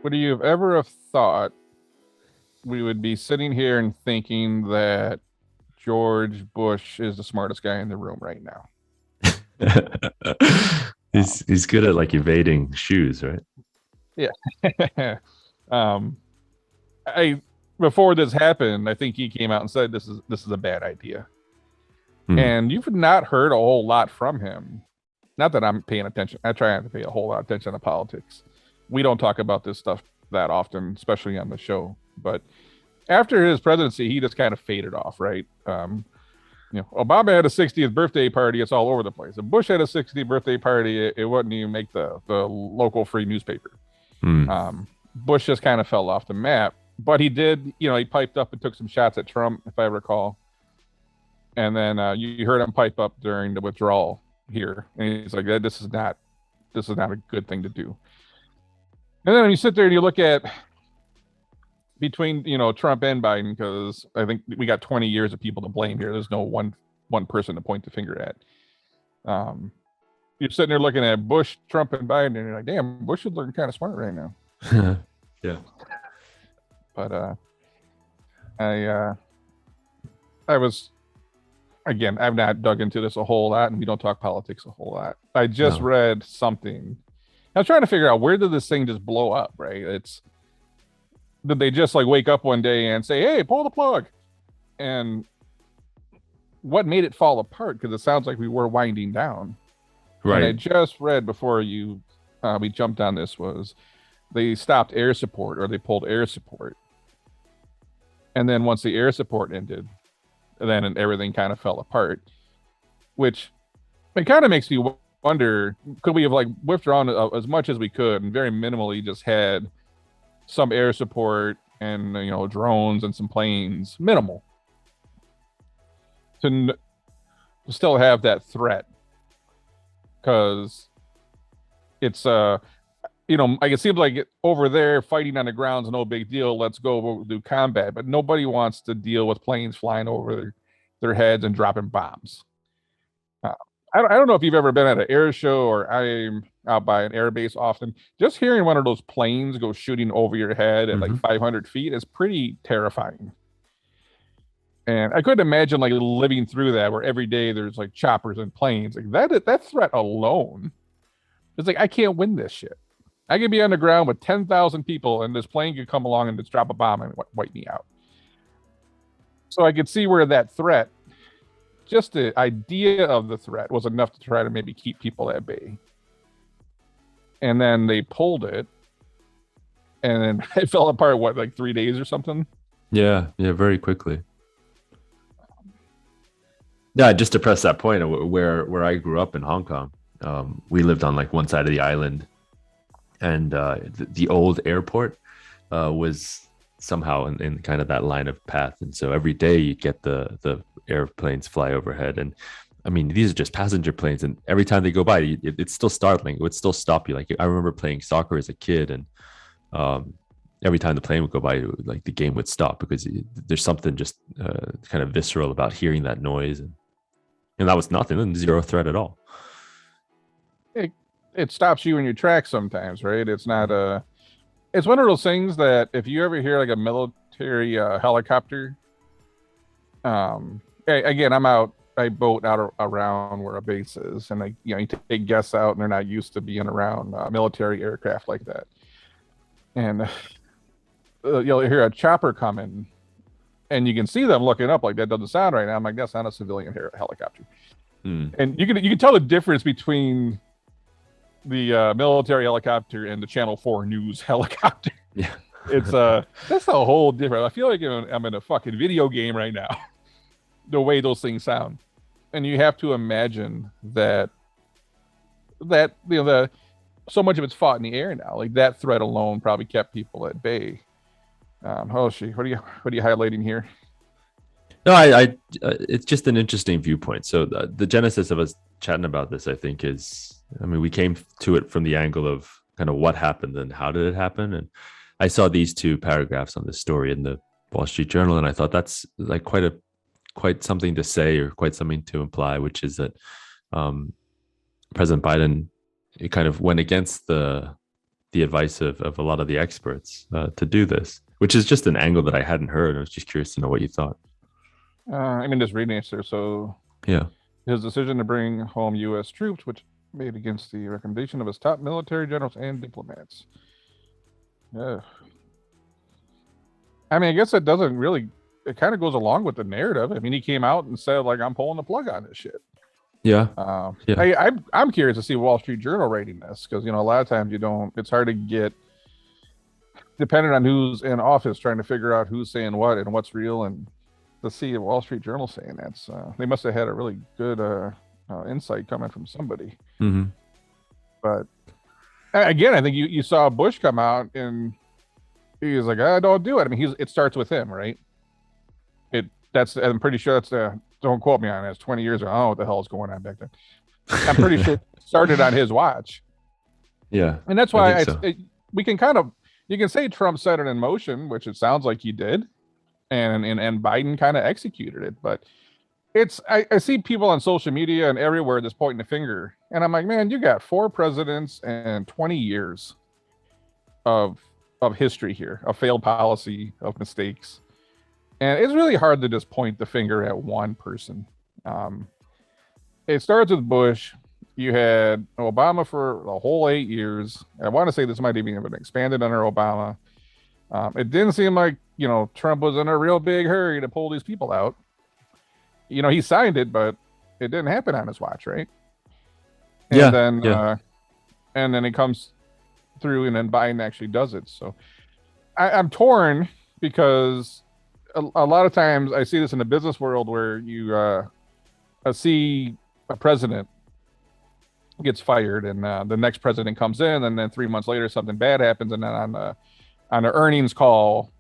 Would you have ever have thought we would be sitting here and thinking that George Bush is the smartest guy in the room right now? Um, He's good at like evading shoes, right? yeah. um, I Before this happened, I think he came out and said this is a bad idea, Hmm. and you've not heard a whole lot from him. Not that I'm paying attention. I try not to pay a whole lot of attention to politics. We don't talk about this stuff that often, especially on the show. But after his presidency, he just kind of faded off, right? Obama had a 60th birthday party. It's all over the place. If Bush had a 60th birthday party, it wouldn't even make the local free newspaper. Hmm. Bush just kind of fell off the map. But he did, he piped up and took some shots at Trump, if I recall. And then you heard him pipe up during the withdrawal here, and he's like, this is not a good thing to do. And then when you sit there and you look at between Trump and Biden, because I think we got 20 years of people to blame here. There's no one person to point the finger at. Um, you're sitting there looking at Bush, Trump, and Biden, and you're like, damn, Bush is looking kind of smart right now. Yeah. But I I was again, I've not dug into this a whole lot, and we don't talk politics a whole lot. I just No. read something. I was trying to figure out where did this thing just blow up, right? Did they just like wake up one day and say, "Hey, pull the plug," and what made it fall apart? Because it sounds like we were winding down. And I Right. just read before we jumped on this was they stopped air support or they pulled air support, and then once the air support ended, then everything kind of fell apart. Which it kind of makes me wonder: could we have like withdrawn as much as we could and very minimally just had some air support and drones and some planes, minimal, to still have that threat? Because it's like it seems like over there fighting on the ground is no big deal. Let's go do combat, but nobody wants to deal with planes flying over their heads and dropping bombs. Uh, I don't know if you've ever been at an air show or I'm out by an air base often. Just hearing one of those planes go shooting over your head at like Hmm. 500 feet is pretty terrifying. And I couldn't imagine like living through that where every day there's like choppers and planes. Like that threat alone, it's like I can't win this shit. I could be on the ground with 10,000 people and this plane could come along and just drop a bomb and wipe me out. So I could see where that threat, just the idea of the threat, was enough to try to maybe keep people at bay. And then they pulled it, and then it fell apart. What, like 3 days or something? Yeah. Yeah. Very quickly. Yeah. Just to press that point of where I grew up in Hong Kong, we lived on like one side of the island, and the old airport was somehow in kind of that line of path, and so every day you get the airplanes fly overhead, and I mean these are just passenger planes, and every time they go by, it's still startling. It would still stop you. Like I remember playing soccer as a kid, and um, every time the plane would go by, like the game would stop because there's something just kind of visceral about hearing that noise, and that was nothing, zero threat at all. It, it stops you in your tracks sometimes, right? It's not a. It's one of those things that if you ever hear like a military helicopter, again, I'm out. I boat out around where a base is, and you take guests out, and they're not used to being around military aircraft like that. And you'll hear a chopper coming, and you can see them looking up like that doesn't sound right now. I'm like, that's not a civilian helicopter. Mm. And you can tell the difference between the military helicopter and the Channel 4 news helicopter. Yeah. It's that's a whole different. I feel like I'm in a fucking video game right now. The way those things sound, and you have to imagine that the so much of it's fought in the air now. Like that threat alone probably kept people at bay. Oh, she. What are you highlighting here? No, it's just an interesting viewpoint. So the genesis of us chatting about this, I think, is, I mean, we came to it from the angle of kind of what happened and how did it happen. And I saw these two paragraphs on this story in the Wall Street Journal, and I thought that's like quite something to say, or quite something to imply, which is that um, President Biden, it kind of went against the advice of a lot of the experts to do this, which is just an angle that I hadn't heard. I was just curious to know what you thought. I mean, just reading it there. So Yeah. his decision to bring home U.S. troops, which made against the recommendation of his top military generals and diplomats. Yeah. I mean, I guess it doesn't really. It kind of goes along with the narrative. I mean, he came out and said, like, I'm pulling the plug on this shit. Yeah. Yeah. I'm curious to see Wall Street Journal rating this because a lot of times you don't. It's hard to get, depending on who's in office, trying to figure out who's saying what and what's real. And to see a Wall Street Journal saying that's they must have had a really good insight coming from somebody. Mm-hmm. But again, I think you saw Bush come out and he was like, "I don't do it." I mean, it starts with him, right? I'm pretty sure that's don't quote me on it. It's 20 years ago. I don't know what the hell is going on back then. I'm pretty sure it started on his watch. Yeah. And that's why we can you can say Trump set it in motion, which it sounds like he did. And Biden kind of executed it. But I see people on social media and everywhere just pointing the finger. And I'm like, man, you got 4 presidents and 20 years of history here, of failed policy, of mistakes. And it's really hard to just point the finger at one person. It starts with Bush. You had Obama for the whole 8 years. I want to say this might even have been expanded under Obama. It didn't seem like, Trump was in a real big hurry to pull these people out. He signed it, but it didn't happen on his watch, right? And then it comes through, and then Biden actually does it. So I'm torn because a lot of times I see this in the business world where you see a president gets fired and the next president comes in, and then 3 months later something bad happens, and then on the earnings call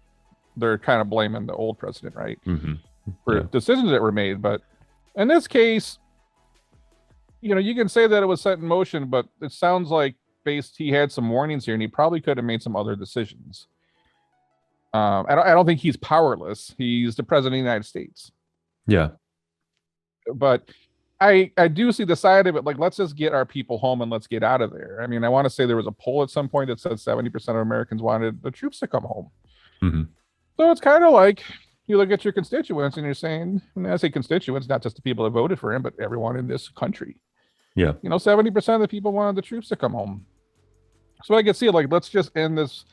they're kind of blaming the old president, right? Mm-hmm. For decisions that were made. But in this case, you can say that it was set in motion, but it sounds like he had some warnings here and he probably could have made some other decisions. I don't think he's powerless. He's the president of the United States. Yeah. But I do see the side of it, like, let's just get our people home and let's get out of there. I mean, I want to say there was a poll at some point that said 70% of Americans wanted the troops to come home. Mm-hmm. So it's kind of like you look at your constituents and you're saying, and I say constituents, not just the people that voted for him, but everyone in this country. Yeah. 70% of the people wanted the troops to come home. So I can see, like, let's just end this,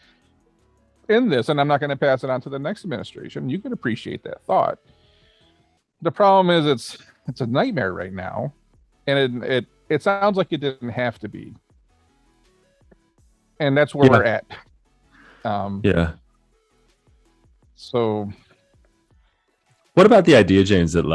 and I'm not going to pass it on to the next administration. You can appreciate that thought. The problem is it's a nightmare right now, and it sounds like it didn't have to be, and that's where we're at. Yeah. So, what about the idea, James, that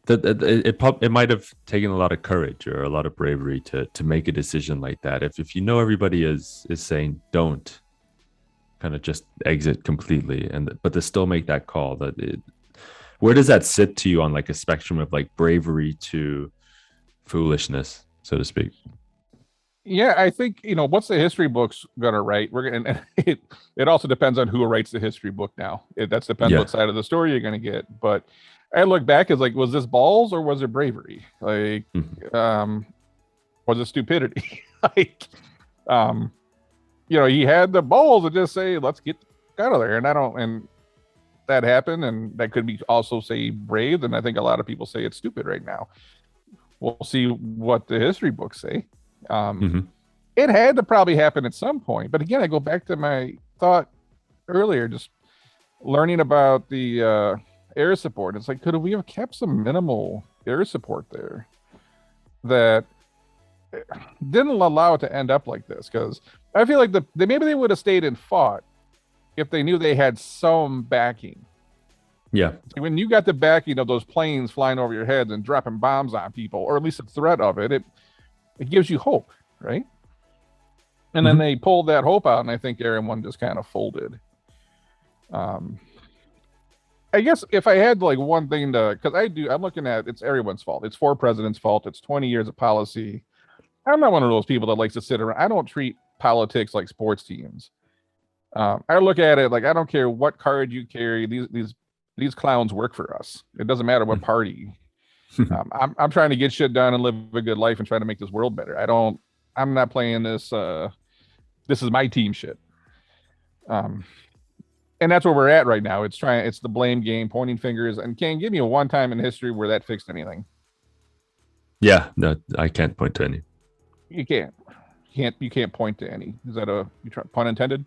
that it might have taken a lot of courage or a lot of bravery to make a decision like that? If everybody is saying don't, kind of just exit completely, but to still make that call, where does that sit to you on like a spectrum of like bravery to foolishness, so to speak? Yeah, I think what's the history books gonna write. It also depends on who writes the history book now. That depends what side of the story you're gonna get. But I look back as like, was this balls or was it bravery? Like, was it stupidity? Like, he had the balls to just say, let's get out of there, and that happened, and that could be also say brave. And I think a lot of people say it's stupid right now. We'll see what the history books say. It had to probably happen at some point, but again, I go back to my thought earlier, just learning about the air support. It's like, could we have kept some minimal air support there that didn't allow it to end up like this? Because I feel like maybe they would have stayed and fought if they knew they had some backing. Yeah. When you got the backing of those planes flying over your heads and dropping bombs on people, or at least the threat of it, it gives you hope, right? And then they pulled that hope out, and I think everyone just kind of folded. I guess if I had like one thing because I'm looking at, it's everyone's fault. It's 4 presidents' fault. It's 20 years of policy. I'm not one of those people that likes to sit around. I don't treat politics like sports teams. I look at it like, I don't care what card you carry. These clowns work for us. It doesn't matter what party. I'm trying to get shit done and live a good life and trying to make this world better. I don't I'm not playing this. This is my team shit. Um, and that's where we're at right now. It's the blame game, pointing fingers, and can't give me a one time in history where that fixed anything. Yeah, no, I can't point to any. You can't. You can't point to any. Is that a pun intended?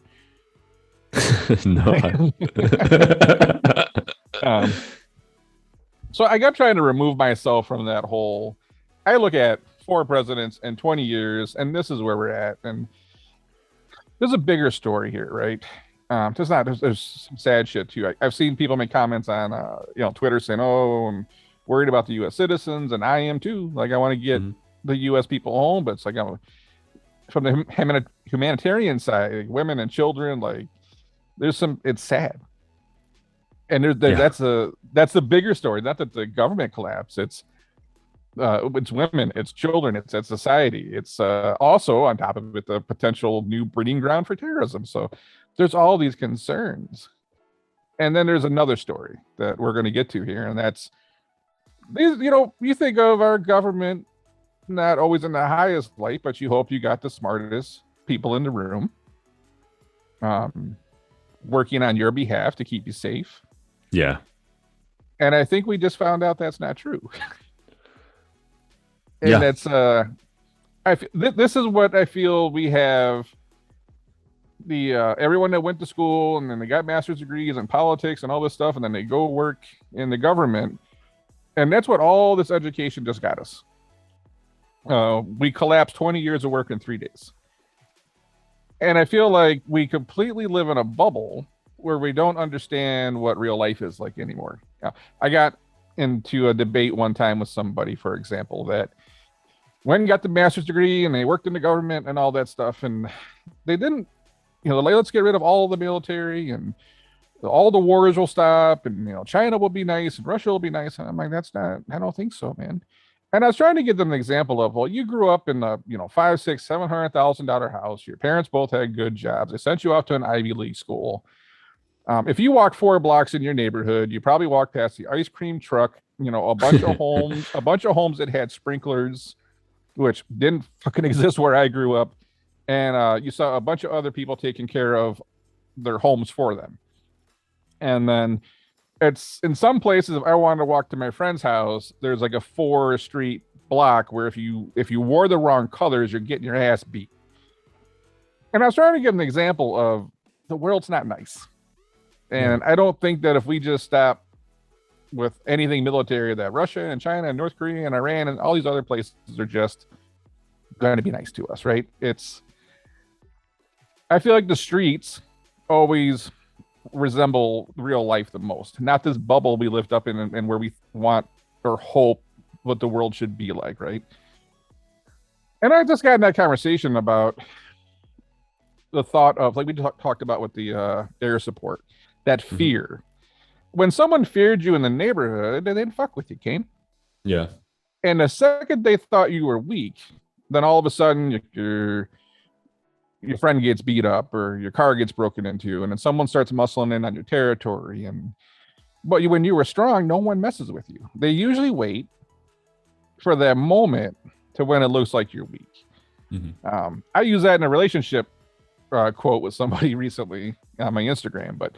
No. um, so I got trying to remove myself from that whole. I look at 4 presidents in 20 years, and this is where we're at. And there's a bigger story here, right? There's some sad shit too. I've seen people make comments on Twitter saying, "Oh, I'm worried about the U.S. citizens," and I am too. Like I want to get the U.S. people home, but it's like from the humanitarian side, like women and children, like it's sad. And that's the bigger story. Not that the government collapsed. It's women, it's children, it's society. It's also on top of it the potential new breeding ground for terrorism. So there's all these concerns. And then there's another story that we're going to get to here, and that's you think of our government not always in the highest light, but you hope you got the smartest people in the room working on your behalf to keep you safe. Yeah. And I think we just found out that's not true. And yeah. that's this is what I feel we have the everyone that went to school and then they got master's degrees in politics and all this stuff, and then they go work in the government, and that's what all this education just got us. We collapsed 20 years of work in 3 days. And I feel like we completely live in a bubble where we don't understand what real life is like anymore. I got into a debate one time with somebody, for example, that went and got the master's degree and they worked in the government and all that stuff. And they didn't, like, let's get rid of all the military and all the wars will stop and, China will be nice and Russia will be nice. And I'm like, I don't think so, man. And I was trying to give them an example of, well, you grew up in a, $500,000, $600,000, $700,000 house. Your parents both had good jobs. They sent you off to an Ivy League school. If you walk 4 blocks in your neighborhood, you probably walk past the ice cream truck, a bunch of homes that had sprinklers, which didn't fucking exist where I grew up. And you saw a bunch of other people taking care of their homes for them. And then it's in some places, if I wanted to walk to my friend's house, there's like a 4-street block where if you wore the wrong colors, you're getting your ass beat. And I was trying to give an example of the world's not nice. And I don't think that if we just stop with anything military, that Russia and China and North Korea and Iran and all these other places are just going to be nice to us, right? I feel like the streets always resemble real life the most, not this bubble we lift up in and where we want or hope what the world should be like, right? And I just got in that conversation about the thought of, like we talked about with the air support, that fear. When someone feared you in the neighborhood, they didn't fuck with you, Kane. Yeah. And the second they thought you were weak, then all of a sudden your friend gets beat up or your car gets broken into, and then someone starts muscling in on your territory. But when you were strong, no one messes with you. They usually wait for that moment to when it looks like you're weak. I use that in a relationship quote with somebody recently on my Instagram, but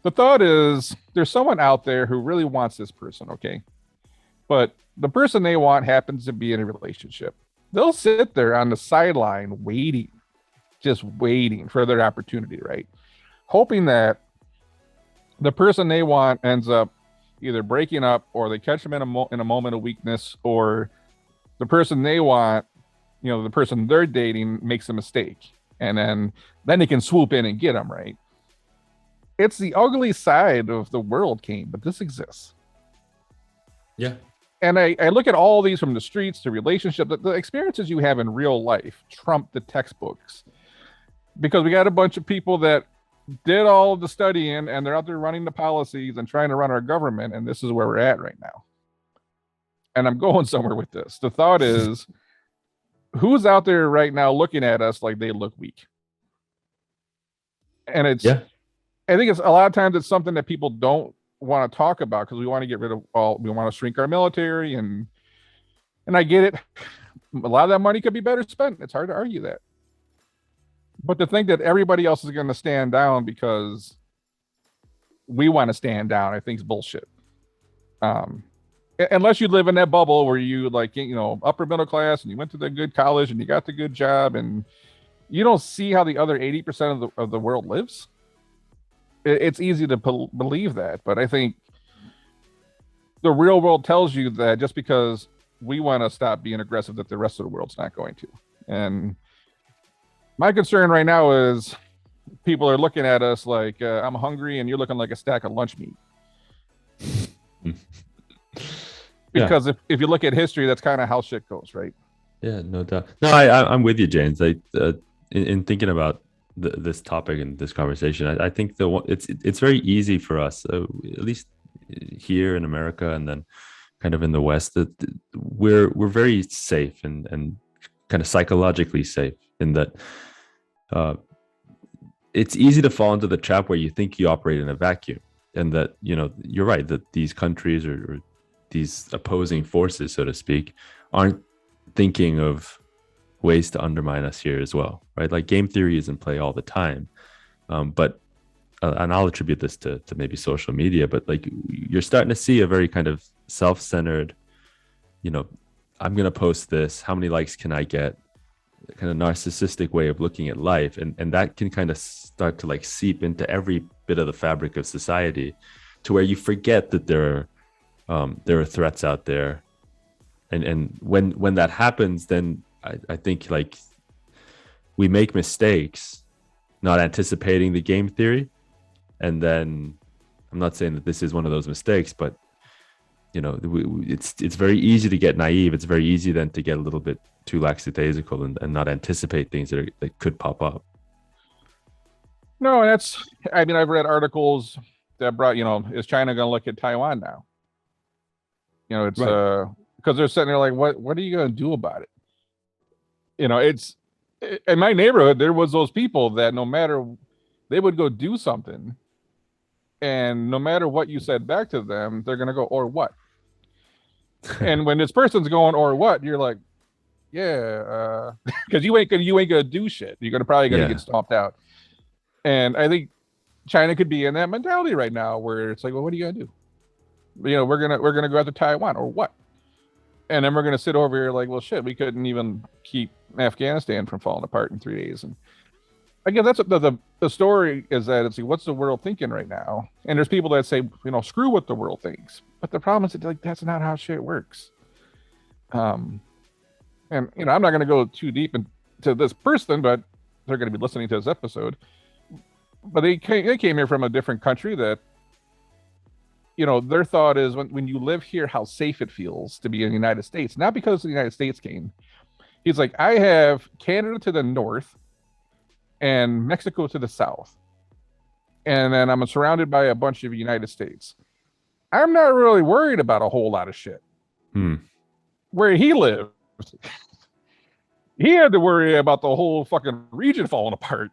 the thought is there's someone out there who really wants this person, okay? But the person they want happens to be in a relationship. They'll sit there on the sideline waiting, just waiting for their opportunity, right? Hoping that the person they want ends up either breaking up or they catch them in a moment of weakness, or the person they want, the person they're dating makes a mistake. And then they can swoop in and get them, right? It's the ugly side of the world, Kane, but this exists. Yeah. And I look at all these from the streets to relationships, the experiences you have in real life trump the textbooks. Because we got a bunch of people that did all of the studying and they're out there running the policies and trying to run our government. And this is where we're at right now. And I'm going somewhere with this. The thought is, who's out there right now looking at us like they look weak? And I think it's a lot of times it's something that people don't want to talk about because we want to get rid of we want to shrink our military and I get it. A lot of that money could be better spent. It's hard to argue that. But to think that everybody else is going to stand down because we want to stand down, I think is bullshit. Um, unless you live in that bubble where you like, upper middle class and you went to the good college and you got the good job and you don't see how the other 80% of the world lives. It's easy to believe that, but I think the real world tells you that just because we want to stop being aggressive, that the rest of the world's not going to. And my concern right now is people are looking at us like I'm hungry and you're looking like a stack of lunch meat. Because if you look at history, that's kind of how shit goes, right? Yeah, no doubt. No, I'm with you, James. In thinking about this topic and this conversation, I think it's very easy for us, at least here in America, and then kind of in the West, that we're very safe and kind of psychologically safe in that. It's easy to fall into the trap where you think you operate in a vacuum, and that you're right that these countries or these opposing forces, so to speak, aren't thinking of ways to undermine us here as well, right? Like game theory is in play all the time, but and I'll attribute this to maybe social media, but like you're starting to see a very kind of self-centered, I'm going to post this, how many likes can I get, kind of narcissistic way of looking at life, and that can kind of start to like seep into every bit of the fabric of society, to where you forget that there are threats out there, and when that happens, then I think like we make mistakes not anticipating the game theory, and then I'm not saying that this is one of those mistakes, but it's very easy to get naive. It's very easy then to get a little bit too lackadaisical and not anticipate things that could pop up. No, I've read articles that brought, is China going to look at Taiwan now? It's Right. Because they're sitting there like, what are you going to do about it? It's in my neighborhood, there was those people that no matter, they would go do something, and no matter what you said back to them, they're going to go, or what? And when this person's going, or what, you're like, yeah, because you ain't gonna do shit. You're probably gonna get stomped out. And I think China could be in that mentality right now, where it's like, well, what are you gonna do? We're gonna go after Taiwan, or what? And then we're gonna sit over here like, well, shit, we couldn't even keep Afghanistan from falling apart in 3 days. And I guess that's the story, is that it's like, what's the world thinking right now? And there's people that say, screw what the world thinks. But the problem is that like that's not how shit works. And I'm not going to go too deep into this person, but they're going to be listening to this episode. But they came here from a different country that, their thought is when you live here, how safe it feels to be in the United States. Not because the United States came. He's like, I have Canada to the north and Mexico to the south. And then I'm surrounded by a bunch of United States. I'm not really worried about a whole lot of shit. Where he lived, he had to worry about the whole fucking region falling apart.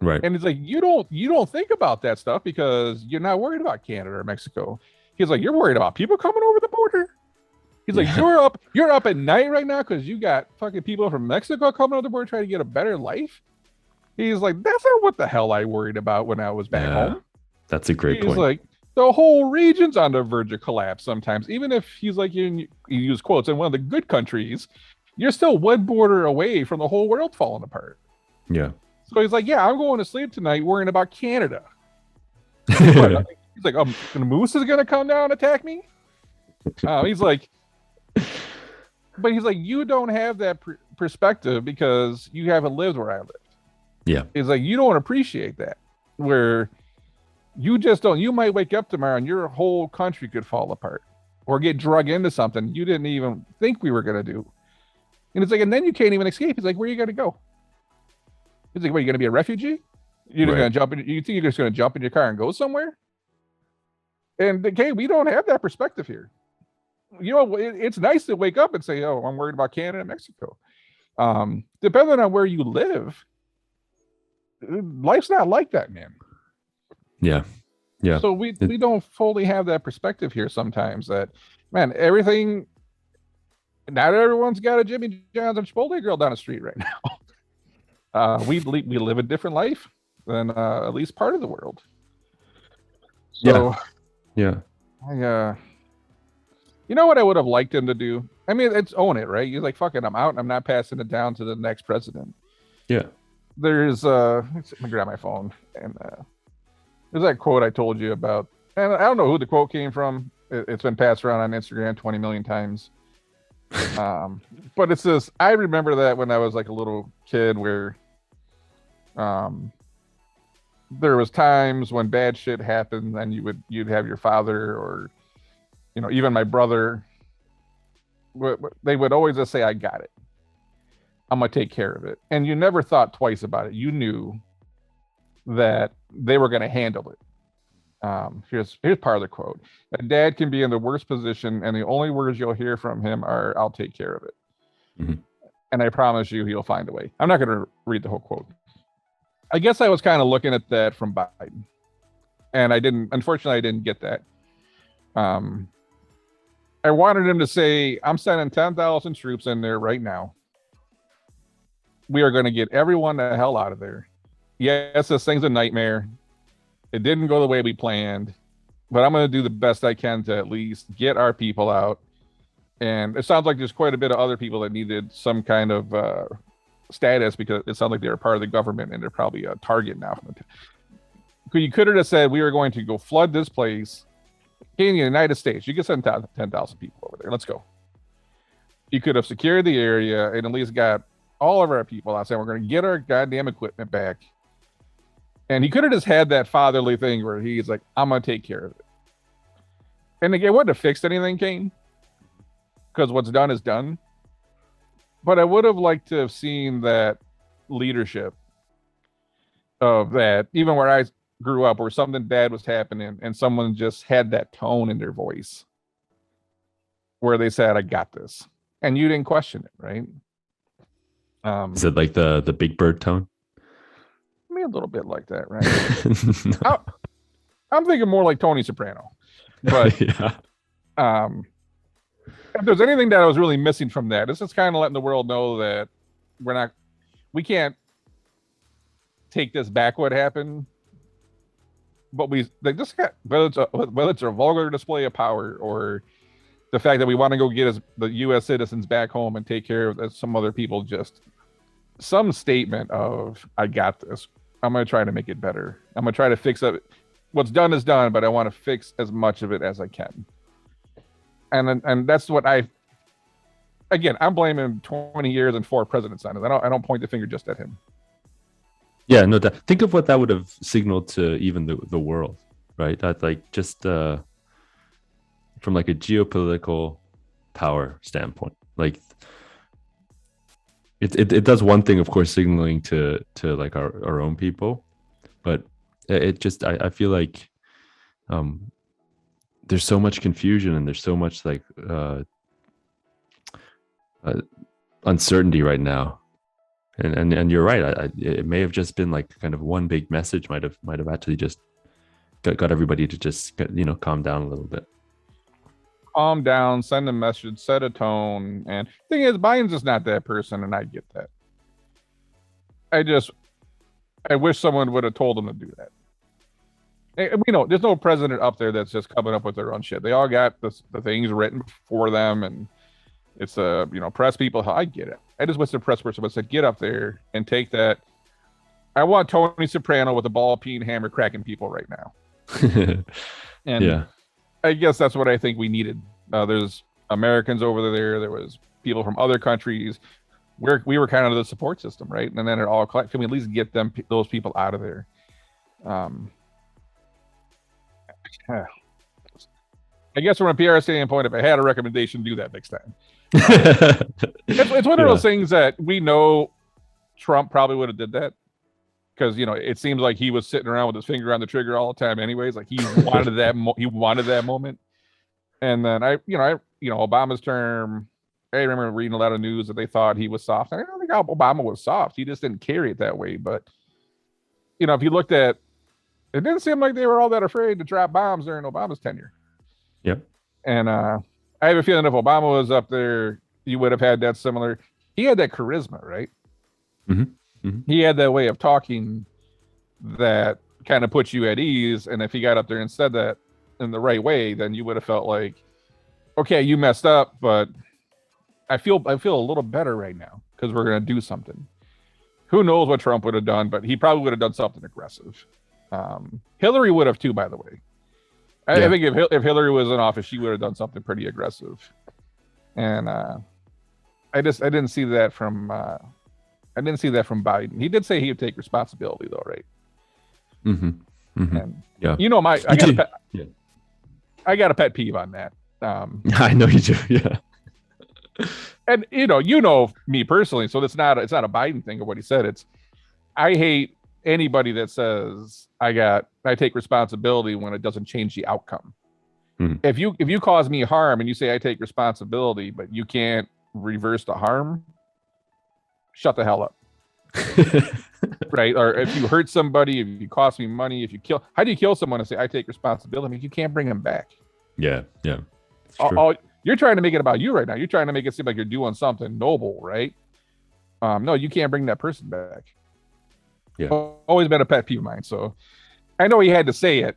Right. And it's like, you don't think about that stuff because you're not worried about Canada or Mexico. He's like, you're worried about people coming over the border. He's like, you're up at night right now because you got fucking people from Mexico coming over the border trying to get a better life. He's like, that's not what the hell I worried about when I was back home. That's a great point. He's like, the whole region's on the verge of collapse sometimes. Even if he's like, you use quotes, in one of the good countries, you're still one border away from the whole world falling apart. Yeah. So he's like, yeah, I'm going to sleep tonight worrying about Canada. He's like, the moose is going to come down and attack me? He's like, but he's like, you don't have that perspective because you haven't lived where I lived. Yeah. He's like, you don't appreciate that, where you just don't. You might wake up tomorrow and your whole country could fall apart or get drug into something you didn't even think we were going to do. And it's like, and then you can't even escape. He's like, where are you going to go? He's like, what, are you going to be a refugee? You're just going to jump in? You think you're just going to jump in your car and go somewhere? And okay, we don't have that perspective here. It's nice to wake up and say, oh, I'm worried about Canada and Mexico. Depending on where you live, life's not like that, man. Yeah. So we don't fully have that perspective here sometimes, that, man, everything Not everyone's got a Jimmy John's and Chipotle grill down the street right now. We live a different life than at least part of the world. Yeah, So yeah, I you know what I would have liked him to do? I mean, it's own it, right? You're like, fuck it, I'm out and I'm not passing it down to the next president. yeah. There's let me grab my phone and there's that quote I told you about. And I don't know who the quote came from. It's been passed around on Instagram 20 million times. But it's this, I remember that when I was like a little kid where um there was times when bad shit happened and you'd have your father or even my brother, they would always just say, I got it, I'm gonna take care of it, and you never thought twice about it. You knew that they were going to handle it. Here's part of the quote: "A dad can be in the worst position, and the only words you'll hear from him are, 'I'll take care of it.' Mhm. And I promise you, he'll find a way." I'm not going to read the whole quote. I guess I was kind of looking at that from Biden, and unfortunately, I didn't get that. Um, I wanted him to say, "I'm sending 10,000 troops in there right now. We are going to get everyone the hell out of there. Yes, this thing's a nightmare. It didn't go the way we planned, but I'm going to do the best I can to at least get our people out." And it sounds like there's quite a bit of other people that needed some kind of status because it sounds like they're part of the government and they're probably a target now. You could have just said, "We are going to go flood this place in the United States. You can send 10,000 people over there. Let's go." You could have secured the area and at least got all of our people out, saying, "We're going to get our goddamn equipment back." And he could have just had that fatherly thing where he's like, "I'm going to take care of it." And again, it wouldn't have fixed anything, Kane, because what's done is done. But I would have liked to have seen that leadership of that, even where I grew up, where something bad was happening and someone just had that tone in their voice where they said, "I got this." And you didn't question it, right? Is it like the Big Bird tone? I mean, a little bit like that, right? I'm thinking more like Tony Soprano. But Yeah. If there's anything that I was really missing from that, it's just kind of letting the world know that we can't take this back what happened, but they just got, whether it's a vulgar display of power or the fact that we want to go get the U.S. citizens back home and take care of some other people, just some statement of, "I got this. I'm going to try to make it better. I'm going to try to fix it. What's done is done, but I want to fix as much of it as I can." And that's what I'm blaming 20 years and 4 presidents on it. I don't point the finger just at him. Yeah, no doubt. Think of what that would have signaled to even the world, right? That like just from like a geopolitical power standpoint, like it does one thing, of course, signaling to like our own people, but it just I feel like there's so much confusion and there's so much like uncertainty right now. And you're right. It may have just been like kind of one big message might have actually just got everybody to just calm down a little bit. Calm down, send a message, set a tone. And the thing is, Biden's just not that person, and I get that. I wish someone would have told him to do that. And we know there's no president up there that's just coming up with their own shit. They all got the things written for them, and it's press people. I get it. I just wish the press person would say, "Get up there and take that." I want Tony Soprano with a ball peen hammer cracking people right now. And yeah, I guess that's what I think we needed. There's Americans over there. There was people from other countries. We were kind of the support system, right? And then it all can we at least get those people out of there? I guess from a PR standpoint, if I had a recommendation, do that next time. It's one of those things that we know Trump probably would have did that because it seems like he was sitting around with his finger on the trigger all the time, anyways. Like he wanted that he wanted that moment. And then Obama's term, I remember reading a lot of news that they thought he was soft. And I don't think Obama was soft. He just didn't carry it that way. But if you looked at, it didn't seem like they were all that afraid to drop bombs during Obama's tenure. Yep. And I have a feeling if Obama was up there, you would have had that similar. He had that charisma, right? Mm-hmm. He had that way of talking that kind of puts you at ease. And if he got up there and said that in the right way, then you would have felt like, okay, you messed up, but I feel a little better right now because we're gonna do something. Who knows what Trump would have done, but he probably would have done something aggressive. Hillary would have too, by the way. I think if Hillary was in office, she would have done something pretty aggressive. And I didn't see that from Biden. He did say he would take responsibility, though, right? Mm-hmm. Mm-hmm. And yeah, I got a pet peeve on that. I know you do. Yeah. And you know me personally, so it's not a Biden thing or what he said. It's I hate anybody that says I take responsibility when it doesn't change the outcome. If you cause me harm and you say I take responsibility, but you can't reverse the harm, shut the hell up. Right? Or if you hurt somebody, if you cost me money, if you kill, how do you kill someone and say I take responsibility? I mean, you can't bring them back. Yeah. You're trying to make it about you right now. You're trying to make it seem like you're doing something noble, right? No, you can't bring that person back. Yeah. Always been a pet peeve of mine. So I know he had to say it,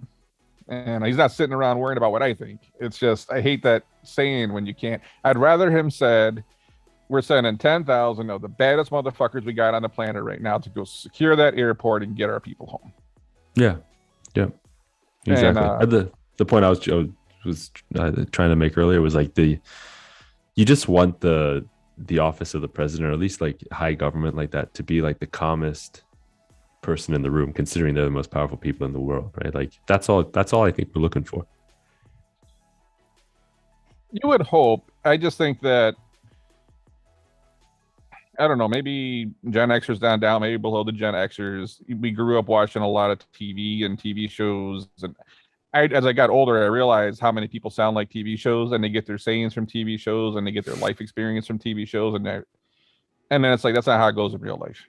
and he's not sitting around worrying about what I think. It's just I hate that saying when you can't. I'd rather him said, we're sending 10,000 of the baddest motherfuckers we got on the planet right now to go secure that airport and get our people home. Yeah. Exactly. And, the point I was trying to make earlier was like you just want the office of the president, or at least like high government like that, to be like the calmest person in the room, considering they're the most powerful people in the world, right? Like that's all I think we're looking for. You would hope. I just think that I don't know, maybe Gen Xers down, maybe below the Gen Xers. We grew up watching a lot of TV and TV shows, and as I got older, I realized how many people sound like TV shows, and they get their sayings from TV shows, and they get their life experience from TV shows, and then it's like that's not how it goes in real life.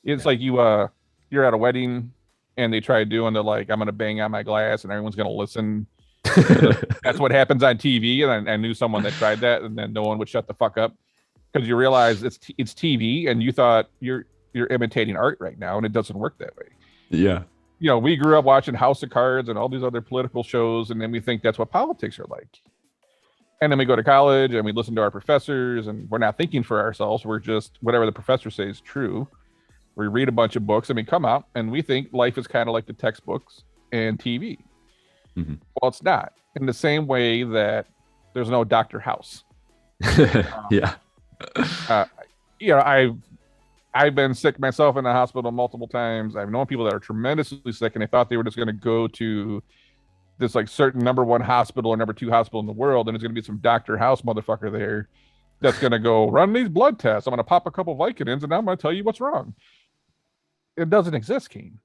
It's like you're at a wedding, and they try doing the like I'm gonna bang on my glass, and everyone's gonna listen. That's what happens on TV, and I knew someone that tried that, and then no one would shut the fuck up because you realize it's TV, and you thought you're imitating art right now, and it doesn't work that way. Yeah. We grew up watching House of Cards and all these other political shows, and then we think that's what politics are like. And then we go to college and we listen to our professors, and we're not thinking for ourselves. We're just whatever the professor says is true. We read a bunch of books and we come out and we think life is kind of like the textbooks and TV. Mm-hmm. Well, it's not. In the same way that there's no Dr. House. Yeah. I've been sick myself in the hospital multiple times. I've known people that are tremendously sick, and they thought they were just going to go to this like certain number one hospital or number two hospital in the world, and there's going to be some Dr. House motherfucker there that's going to go run these blood tests. I'm going to pop a couple Vicodins, and I'm going to tell you what's wrong. It doesn't exist, Kane.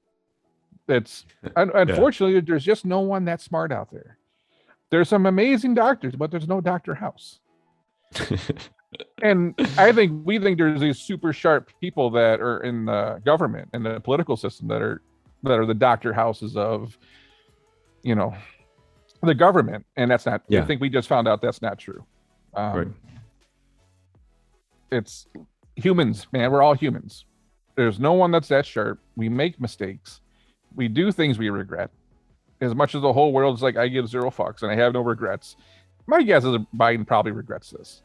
It's unfortunately there's just no one that smart out there. There's some amazing doctors, but there's no Dr. House. And we think there's these super sharp people that are in the government and the political system that are the Dr. Houses of, the government. And that's not, I think we just found out that's not true. Right. It's humans, man. We're all humans. There's no one that's that sharp. We make mistakes. We do things we regret. As much as the whole world's like, I give zero fucks and I have no regrets. My guess is Biden probably regrets this.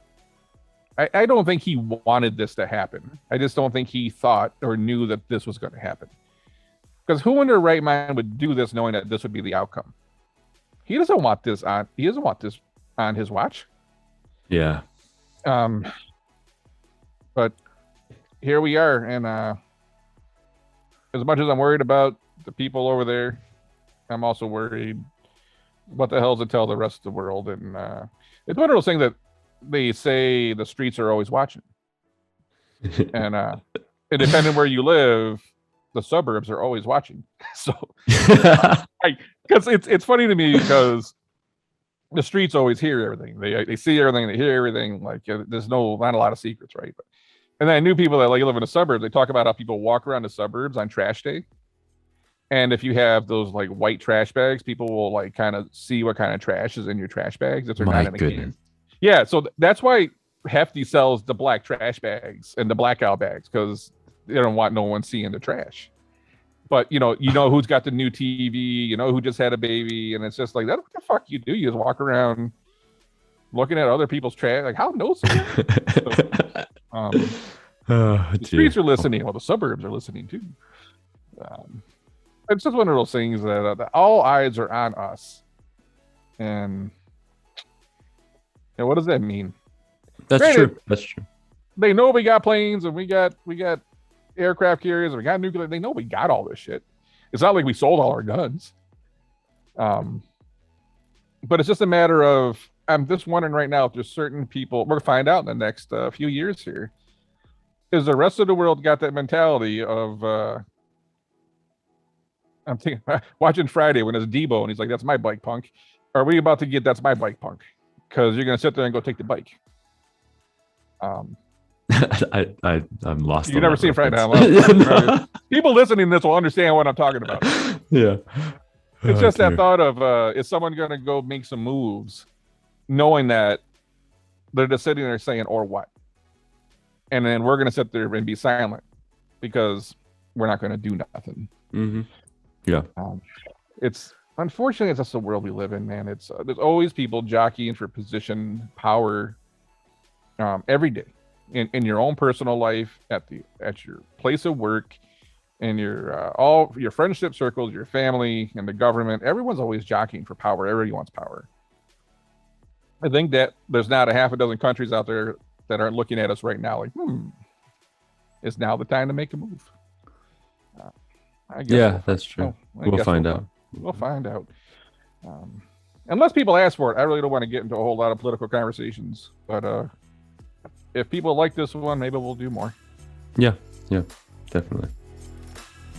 I don't think he wanted this to happen. I just don't think he thought or knew that this was going to happen. Because who in their right mind would do this knowing that this would be the outcome? He doesn't want this on his watch. Yeah. But here we are, and as much as I'm worried about the people over there, I'm also worried what the hell does it tell the rest of the world? And it's one of those things that they say the streets are always watching. And depending where you live, the suburbs are always watching. So because it's funny to me because the streets always hear everything. They see everything, they hear everything. Like there's not a lot of secrets, right? And then I knew people that like live in the suburbs. They talk about how people walk around the suburbs on trash day. And if you have those like white trash bags, people will like kind of see what kind of trash is in your trash bags if they're not in a can. Yeah, so that's why Hefty sells the black trash bags and the blackout bags because they don't want no one seeing the trash. But you know who's got the new TV, you know who just had a baby, and it's just like, that what the fuck you do? You just walk around looking at other people's trash. Like, how noticeable? The streets are listening. Well, the suburbs are listening too. It's just one of those things that all eyes are on us. And what does that mean? True. That's true. They know we got planes and we got aircraft carriers and we got nuclear. They know we got all this shit. It's not like we sold all our guns. But it's just a matter of, I'm just wondering right now if there's certain people, we're going to find out in the next few years here, is the rest of the world got that mentality of, I'm thinking, watching Friday when it's Debo and he's like, that's my bike, punk. Are we about to get that's my bike, punk? Because you're going to sit there and go take the bike. I'm lost. You've never seen Friday Night. People listening to this will understand what I'm talking about. Yeah. It's just that thought of, is someone going to go make some moves knowing that they're just sitting there saying, or what? And then we're going to sit there and be silent because we're not going to do nothing. Mm-hmm. Yeah. It's unfortunately, it's just the world we live in, man. It's there's always people jockeying for position, power, every day in your own personal life, at your place of work, in your all your friendship circles, your family, and the government. Everyone's always jockeying for power. Everybody wants power. I think that there's not a half a dozen countries out there that aren't looking at us right now like, is now the time to make a move? I guess that's true. We'll find out. We'll find out. Unless people ask for it, I really don't want to get into a whole lot of political conversations. But if people like this one, maybe we'll do more. Yeah, definitely.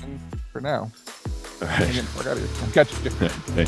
And for now, all right. I'll catch you. Hey.